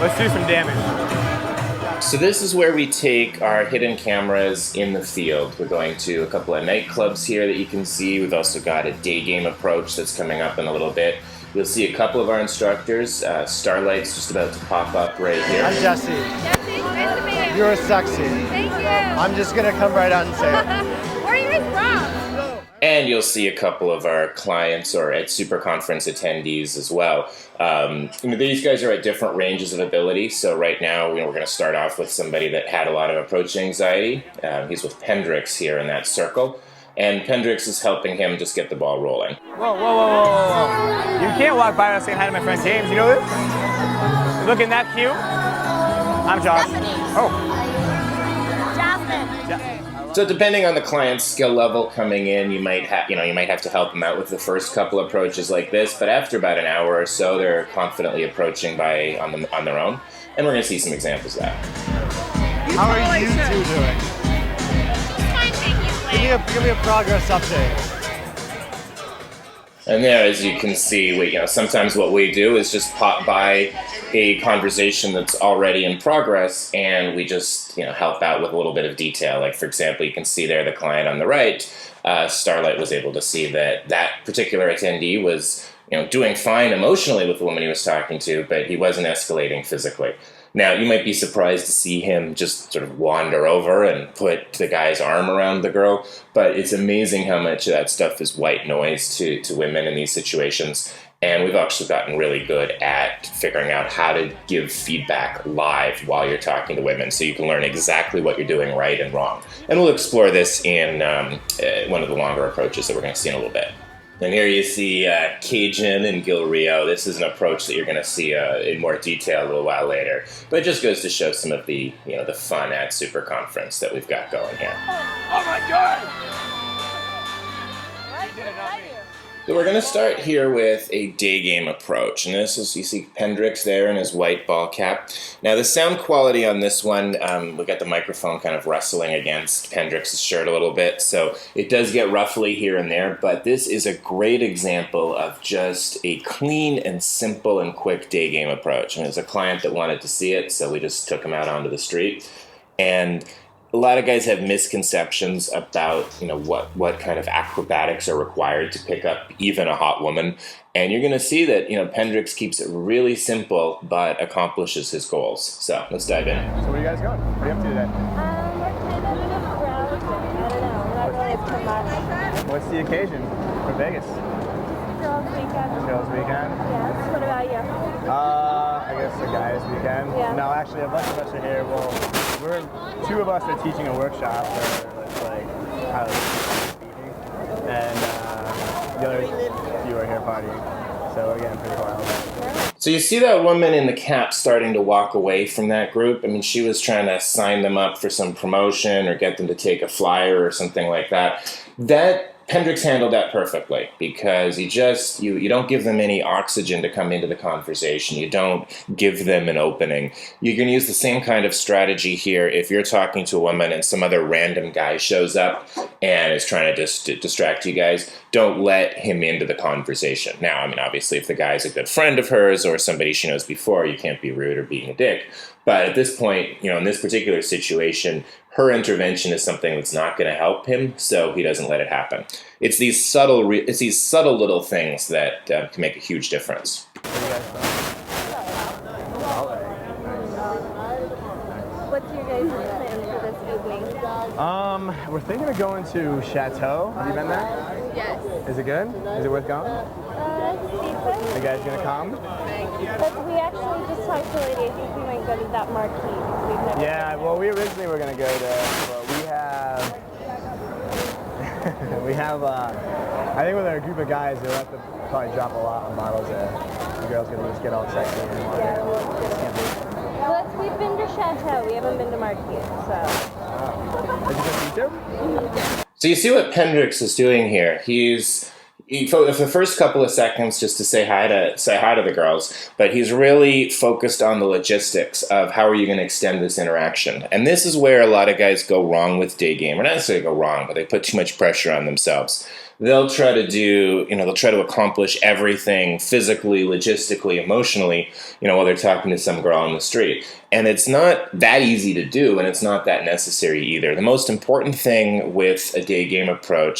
Let's do some damage. So this is where we take our hidden cameras in the field. We're going to a couple of nightclubs here that you can see. We've also got a day game approach that's coming up in a little bit. You'll see a couple of our instructors. Starlight's just about to pop up right here. I'm Jesse. Jesse, nice to meet you. You're sexy. Thank you. I'm just gonna come right out and say it. Where are you guys from? And you'll see a couple of our clients or at Super Conference attendees as well. These guys are at different ranges of ability. So right now, we're going to start off with somebody that had a lot of approach anxiety. He's with Pendrix here in that circle. And Pendrix is helping him just get the ball rolling. Whoa, whoa, whoa, whoa, whoa, whoa. You can't walk by without saying hi to my friend James. You know this? Looking that cute? I'm Josh. Oh. Jasmine. So depending on the client's skill level coming in, you might have to help them out with the first couple approaches like this, but after about an hour or so, they're confidently approaching on their own, and we're going to see some examples of that. How are you two doing? Fine, thank you. Give me a progress update. And there, as you can see, sometimes what we do is just pop by a conversation that's already in progress, and we just help out with a little bit of detail. Like, for example, you can see there the client on the right. Starlight was able to see that particular attendee was doing fine emotionally with the woman he was talking to, but he wasn't escalating physically. Now, you might be surprised to see him just sort of wander over and put the guy's arm around the girl, but it's amazing how much of that stuff is white noise to women in these situations. And we've actually gotten really good at figuring out how to give feedback live while you're talking to women, so you can learn exactly what you're doing right and wrong. And we'll explore this in one of the longer approaches that we're going to see in a little bit. And here you see Cajun and Gil Rio. This is an approach that you're going to see in more detail a little while later. But it just goes to show some of the the fun at Super Conference that we've got going here. Oh my God! So we're going to start here with a day game approach, and this is, you see Pendrix there in his white ball cap. Now the sound quality on this one, we got the microphone kind of wrestling against Pendrix's shirt a little bit, so it does get ruffly here and there, but this is a great example of just a clean and simple and quick day game approach. And there's a client that wanted to see it, so we just took him out onto the street. And a lot of guys have misconceptions about what kind of acrobatics are required to pick up even a hot woman, and you're going to see that Pendrix keeps it really simple but accomplishes his goals. So let's dive in. So where are you guys going? What are you up to today? We're kind of browsing. I don't know. We're not really too much. What's the occasion for Vegas? Girls' weekend. Girls' weekend? Yes. What about you? I guess a guy's weekend. Yeah. No, actually, a bunch of us are here. Well, two of us are teaching a workshop for like how to speaking, and the other few are here partying. So again, pretty wild. So you see that woman in the cap starting to walk away from that group. I mean, she was trying to sign them up for some promotion or get them to take a flyer or something like that. Pendrix handled that perfectly, because you don't give them any oxygen to come into the conversation. You don't give them an opening. You can use the same kind of strategy here if you're talking to a woman and some other random guy shows up and is trying to distract you guys. Don't let him into the conversation. Now, I mean, obviously, if the guy's a good friend of hers or somebody she knows before, you can't be rude or being a dick. But at this point, in this particular situation, her intervention is something that's not going to help him, so he doesn't let it happen. It's these subtle little things that can make a huge difference. What's your guys' plan for this evening? We're thinking of going to Chateau. Have you been there? Yes. Is it good? Is it worth going? Decent. You guys gonna come? But we actually just talked to a lady. I think we might go to that marquee because we've never. Yeah, well, we originally were gonna go there, but we have, I think with our group of guys, they'll have to probably drop a lot of models there. The girls gonna just get all sexy and want Yeah, well, we've been to Chateau. We haven't been to Marquis, so. Did you go to YouTube? So you see what Pendrix is doing here. For the first couple of seconds just to say hi to the girls, but he's really focused on the logistics of how are you going to extend this interaction. And this is where a lot of guys go wrong with day game. Or not necessarily go wrong, but they put too much pressure on themselves. they'll try to do, they'll try to accomplish everything physically, logistically, emotionally, while they're talking to some girl on the street. And it's not that easy to do, and it's not that necessary either. The most important thing with a day game approach